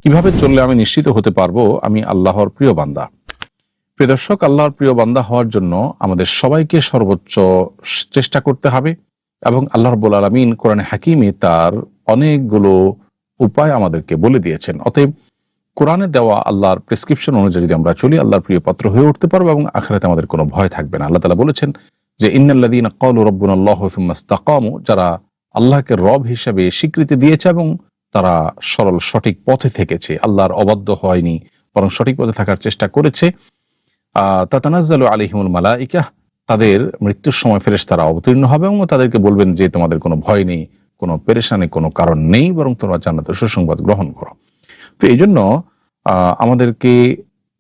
কিভাবে চললে আমি নিশ্চিত হতে পারবো আমি আল্লাহর প্রিয় বান্দা? প্রিয় দর্শক, আল্লাহর প্রিয় বান্দা হওয়ার জন্য আমাদের সবাইকে সর্বোচ্চ চেষ্টা করতে হবে এবং আল্লাহ রাব্বুল আলামিন কোরআনে হাকিমে তার অনেকগুলো উপায় আমাদেরকে বলে দিয়েছেন। অতএব কোরআনে দেওয়া আল্লাহর প্রেসক্রিপশন অনুযায়ী যদি আমরা চলি, আল্লাহর প্রিয় পাত্র হয়ে উঠতে পারবো এবং আখিরাতে আমাদের কোনো ভয় থাকবে না। আল্লাহ তাআলা বলেছেন যে ইন্নাল্লাযীনা ক্বালু রাব্বুনাল্লাহু সুম্মা ইসতাকামু, যারা আল্লাহকে রব হিসেবে স্বীকৃতি দিয়েছে এবং তারা সরল সঠিক পথে থেকেছে, আল্লাহর অবাধ্য হয়নি বরং সঠিক পথে থাকার চেষ্টা করেছে, তাতানাজ্জালু আলাইহিমুল মালাইকাহ, তাদের মৃত্যুর সময় ফেরেশতারা অবতীর্ণ হবে এবং তাদেরকে বলবেন যে তোমাদের কোনো ভয় নেই, কোনো পেরেশানি কোনো কারণ নেই, বরং তোমরা জান্নাতের সুসংবাদ গ্রহণ করো। তো এই জন্য আমাদেরকে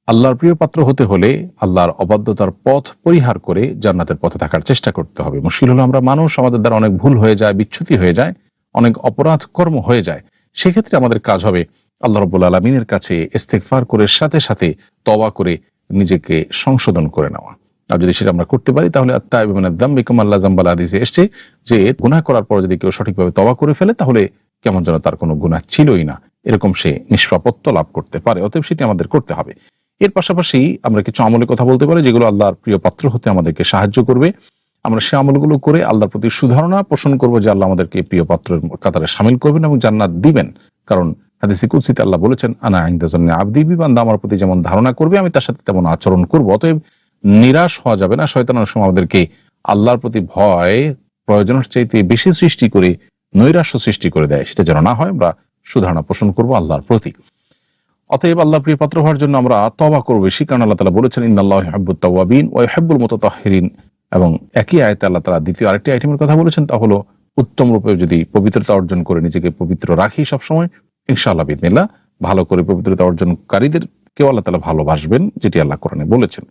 আল্লাহর প্রিয় পাত্র হতে হলে আল্লাহর অবাধ্যতার পথ পরিহার করে জান্নাতের পথে থাকার চেষ্টা করতে হবে। মুশকিল হলো আমরা মানুষ, আমাদের দ্বারা অনেক ভুল হয়ে যায়, বিচ্যুতি হয়ে যায়, অনেক অপরাধ কর্ম হয়ে যায়। সেক্ষেত্রে আমাদের কাজ হবে আল্লাহ রাব্বুল আলামিনের কাছে ইস্তেগফার করে সাথে সাথে তওবা করে নিজেকে সংশোধন করে নেওয়া। আর যদি সেটা আমরা করতে পারি তাহলে আত-তাইবু মিনাদ যামবি কামা লা যামবা লাহু হাদিসে এসেছে যে গুনাহ করার পর যদি কেউ সঠিকভাবে তওবা করে ফেলে তাহলে কেমন যেন তার কোনো গুনাহ ছিলই না, এরকম সে নিষ্পাপত্ব লাভ করতে পারে। অতএব সেটি আমাদের করতে হবে। এর পাশাপাশি আমরা কিছু আমলের কথা বলতে পারি যেগুলো আল্লাহর প্রিয় পাত্র হতে আমাদেরকে সাহায্য করবে। আমরা সে আমলগুলো করে আল্লাহর প্রতি সুধারণা পোষণ করবো যে আল্লাহ আমাদেরকে প্রিয় পাত্রের কাতারে শামিল করবেন এবং জান্নাত দিবেন। কারণ হাদিসে কুদসিতে আল্লাহ বলেছেন, আনা ইনদা যান্নি আবদি বি, বান্দা আমার প্রতি যেমন ধারণা করবে আমি তার সাথে তেমন আচরণ করব। অতএব নিরাশ হওয়া যাবে না। শয়তান অনেক সময় আমাদেরকে আল্লাহর প্রতি ভয় প্রয়োজনের চাইতে বেশি সৃষ্টি করে নৈরাশ্য সৃষ্টি করে দেয়, সেটা যেন না হয়। আমরা সুধারণা পোষণ করবো আল্লাহর প্রতি। অতএব আল্লাহর প্রিয় পাত্র হওয়ার জন্য আমরা তওবা করব বেশি, কারণ আল্লাহ তাআলা বলেছেন ইন্নাল্লাহা ইউহিব্বুত তাওয়াবিন ওয়া ইউহিব্বুল মুতাতাহহিরিন। এবং একই আয়াতে আল্লাহ তাআলা দ্বিতীয় আরেকটি আইটেমের কথা বলেছেন, তা হলো উত্তম রূপে যদি পবিত্রতা অর্জন করে নিজেকে পবিত্র রাখি সবসময়, ইনশাআল্লাহ বিইذনিল্লাহ ভালো করে পবিত্রতা অর্জনকারীদেরকেও আল্লাহ তাআলা ভালোবাসবেন, যেটি আল্লাহ কোরআনে বলেছেন।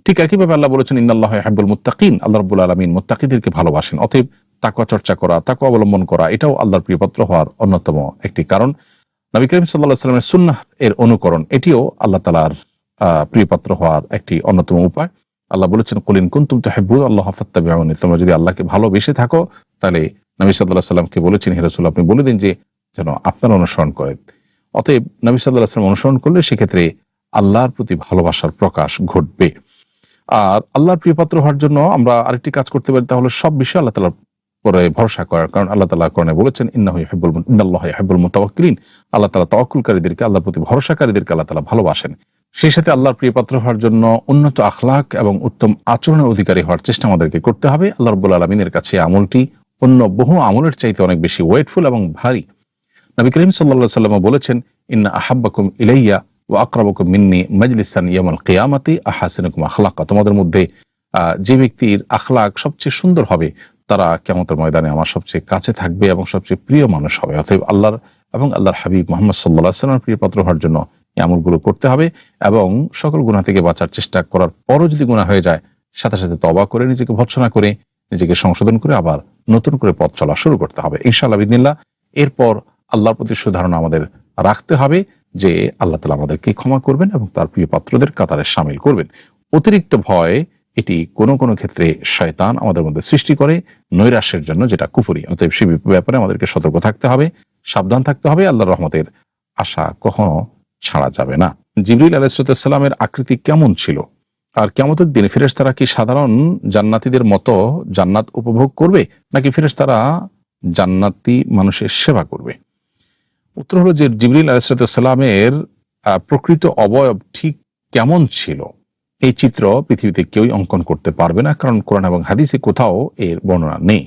ঠিক একইভাবে আল্লাহ বলেছেন ইন্নাল্লাহা ইউহিব্বুল মুত্তাকিন, আল্লাহ রাব্বুল আলামিন মুত্তাকিদেরকে ভালোবাসেন। অতএব তাকওয়া চর্চা করা, তাকওয়া অবলম্বন করা, এটাও আল্লাহর প্রিয় পাত্র হওয়ার অন্যতম একটি কারণ। নবী করিম সাল্লাল্লাহু আলাইহি ওয়াসাল্লামের সুন্নাহ এর অনুকরণ, এটিও আল্লাহ তাআলার প্রিয় পাত্র হওয়ার একটি অন্যতম উপায়। আল্লাহ বলেছেন কুল ইন কুনতুম তুহিব্বুনাল্লাহা ফাত্তাবিউনি, তোমরা যদি আল্লাহকে ভালোবেসে থাকো তাহলে নবী সাল্লাল্লাহু আলাইহি ওয়াসাল্লামকে বলেছেন, হে রাসূল আপনি বলে দিন যে যেন আপনারা অনুসরণ করেন। অতএব নবী সাল্লাল্লাহু আলাইহি ওয়াসাল্লাম অনুসরণ করলে সেক্ষেত্রে আল্লাহর প্রতি ভালোবাসার প্রকাশ ঘটবে। আর আল্লাহর প্রিয় পাত্র হওয়ার জন্য আমরা আরেকটি কাজ করতে পারি, তা হলো সব বিষয়ে আল্লাহ তাআলার পরে ভরসা করার। কারণ আল্লাহ তাআলা কোরআনে বলেছেন ইন্নাল্লাহা ইউহিব্বুল মুতাওয়াক্কিলিন, আল্লাহ তাআলা তাওয়াক্কুলকারীদেরকে, আল্লাহর প্রতি ভরসাকারীদেরকে আল্লাহ তাআলা ভালোবাসেন। সেই সাথে আল্লাহর প্রিয় পাত্র হওয়ার জন্য উন্নত আখলাক এবং উত্তম আচরণের অধিকারী হওয়ার চেষ্টা আমাদেরকে করতে হবে। আল্লাহ রাব্বুল আলামিনের কাছে আমলটি অন্য বহু আমলের চাইতে অনেক বেশি ওয়েটফুল এবং ভারী। নবী করিম সাল্লাল্লাহু আলাইহি ওয়াসাল্লাম বলেছেন, ইন্না আহাব্বাকুম ইলাইয়া ওয়া আকরাবুকুম মিন্নি মাজলিসান ইয়াউমাল কিয়ামাতি আহসানুকুম আখলাকা, তোমাদের মধ্যে যে ব্যক্তির আখলাক সবচেয়ে সুন্দর হবে তারা কিয়ামতের ময়দানে আমার সবচেয়ে কাছে থাকবে এবং সবচেয়ে প্রিয় মানুষ হবে। অতএব আল্লাহর এবং আল্লাহর হাবিব মুহাম্মদ সাল্লাল্লাহু আলাইহি ওয়াসাল্লামের প্রিয় পাত্র হওয়ার জন্য এই আমলগুলো করতে হবে এবং সকল গুনাহ থেকে বাঁচার চেষ্টা করার পরও যদি গুনাহ হয়ে যায় সাথে সাথে তওবা করে নিজেকে ভৎসনা করে নিজেকে সংশোধন করে আবার নতুন করে পথ চলা শুরু করতে হবে ইনশাআল্লাহ বিইذনিল্লাহ। এরপর আল্লাহর প্রতি সুধারণা আমাদের রাখতে হবে যে আল্লাহ তাআলা আমাদেরকে ক্ষমা করবেন এবং তার প্রিয় পাত্রদের কাতারে শামিল করবেন। অতিরিক্ত ভয় এটি কোনো কোনো ক্ষেত্রে শয়তান আমাদের মধ্যে সৃষ্টি করে নৈরাশ্যের জন্য, যেটা কুফরি। অতএব সে ব্যাপারে আমাদেরকে সতর্ক থাকতে হবে, সাবধান থাকতে হবে। আল্লাহর রহমতের আশা কখনো ছাড়া যাবে না। জিবরিল আলাইহিস সালামের আকৃতি কেমন ছিল আর কিয়ামতের দিনে ফেরেশতারা কি সাধারণ জান্নাতীদের মতো জান্নাত উপভোগ করবে নাকি ফেরেশতারা জান্নাতি মানুষের সেবা করবে? উত্তর হলো যে জিবরিল আলাইহিস সালামের প্রকৃত অবয়ব ঠিক কেমন ছিল এই চিত্র পৃথিবীতে কেউই অঙ্কন করতে পারবে না, কারণ কোরআন এবং হাদিসে কোথাও এর বর্ণনা নেই।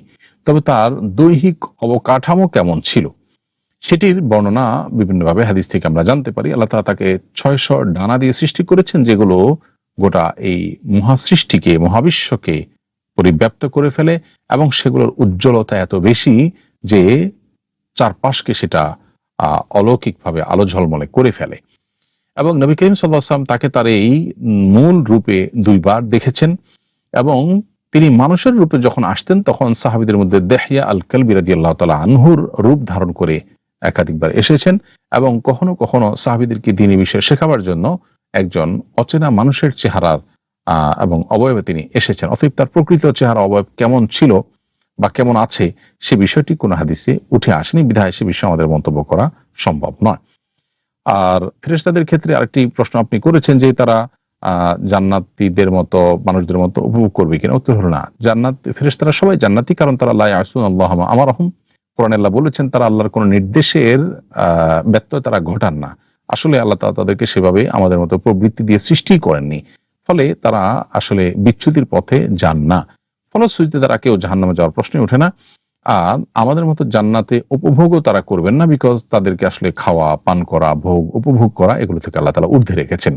তবে তার দৈহিক অবকাঠামো কেমন ছিল সেটির বর্ণনা বিভিন্নভাবে হাদিস থেকে আমরা জানতে পারি। আল্লাহ তাআলা তাকে 600 ডানা দিয়ে সৃষ্টি করেছেন, যেগুলো গোটা এই মহাসৃষ্টিকে, মহাবিশ্বকে পরিব্যাপ্ত করে ফেলে এবং সেগুলোর উজ্জ্বলতা এত বেশি যে চারপাশকে সেটা অলৌকিকভাবে আলো ঝলমলে করে ফেলে। এবং নবী করিম সাল্লাল্লাহু আলাইহি ওয়াসাল্লাম তাকে তার এই মূল রূপে 2 বার দেখেছেন এবং তিনি মানুষের রূপে যখন আসতেন তখন সাহাবীদের মধ্যে দেহইয়া আল কালবি রাদিয়াল্লাহু তাআলা আনহুর রূপ ধারণ করে একাধিকবার এসেছেন এবং কখনো কখনো সাহাবীদেরকে দ্বীনি বিষয় শেখাবার জন্য একজন অচেনা মানুষের চেহারার এবং অবয়বে তিনি এসেছেন। অতএব তার প্রকৃত চেহারা অবয়ব কেমন ছিল বা কেমন আছে সে বিষয়টি কোনো হাদিসে উঠে আসেনি, বিধায় সে বিষয়ে আমাদের মন্তব্য করা সম্ভব নয়। আর ফেরেশতাদের ক্ষেত্রে আরেকটি প্রশ্ন আপনি করেছেন যে তারা জান্নাতীদের মতো মানুষদের মতো উপভোগ করবে কিনা। উত্তর হলো না। ফেরেশতারা সবাই জান্নাতি, কারণ তারা লা ইয়াসুনাল্লাহ মা আমারাহুম। কোরআনে আল্লাহ বলেছেন তারা আল্লাহর কোন নির্দেশের ব্যত্যয় তারা ঘটান না। আসলে আল্লাহ তাআলা তাদেরকে সেভাবে আমাদের মতো প্রবৃত্তি দিয়ে সৃষ্টি করেননি, ফলে তারা আসলে বিচ্যুতির পথে যান না। ফলশ্রুতিতে তারা কেউ জাহান্নামে যাওয়ার প্রশ্নই ওঠে না। আর আমাদের মতো জান্নাতে উপভোগও তারা করবেন না, বিকজ তাদেরকে আসলে খাওয়া, পান করা, ভোগ, উপভোগ করা এগুলো থেকে আল্লাহ তাআলা ঊর্ধ্বে রেখেছেন।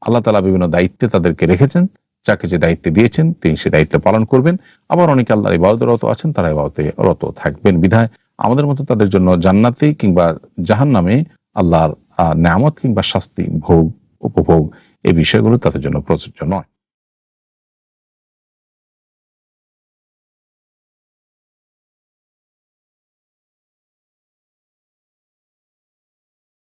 আল্লাহ তাআলা বিভিন্ন দায়িত্বে তাদেরকে রেখেছেন। যাকে যে দায়িত্বে দিয়েছেন তিনি সে দায়িত্ব পালন করবেন। আবার অনেকে আল্লাহর ইবাদতে রত আছেন, তারা ইবাদতে রত থাকবেন। বিধায় আমাদের মতো তাদের জন্য জান্নাতে কিংবা জাহান্নামে আল্লাহর নেয়ামত কিংবা শাস্তি, ভোগ, উপভোগ এই বিষয়গুলো তাদের জন্য প্রযোজ্য নয়।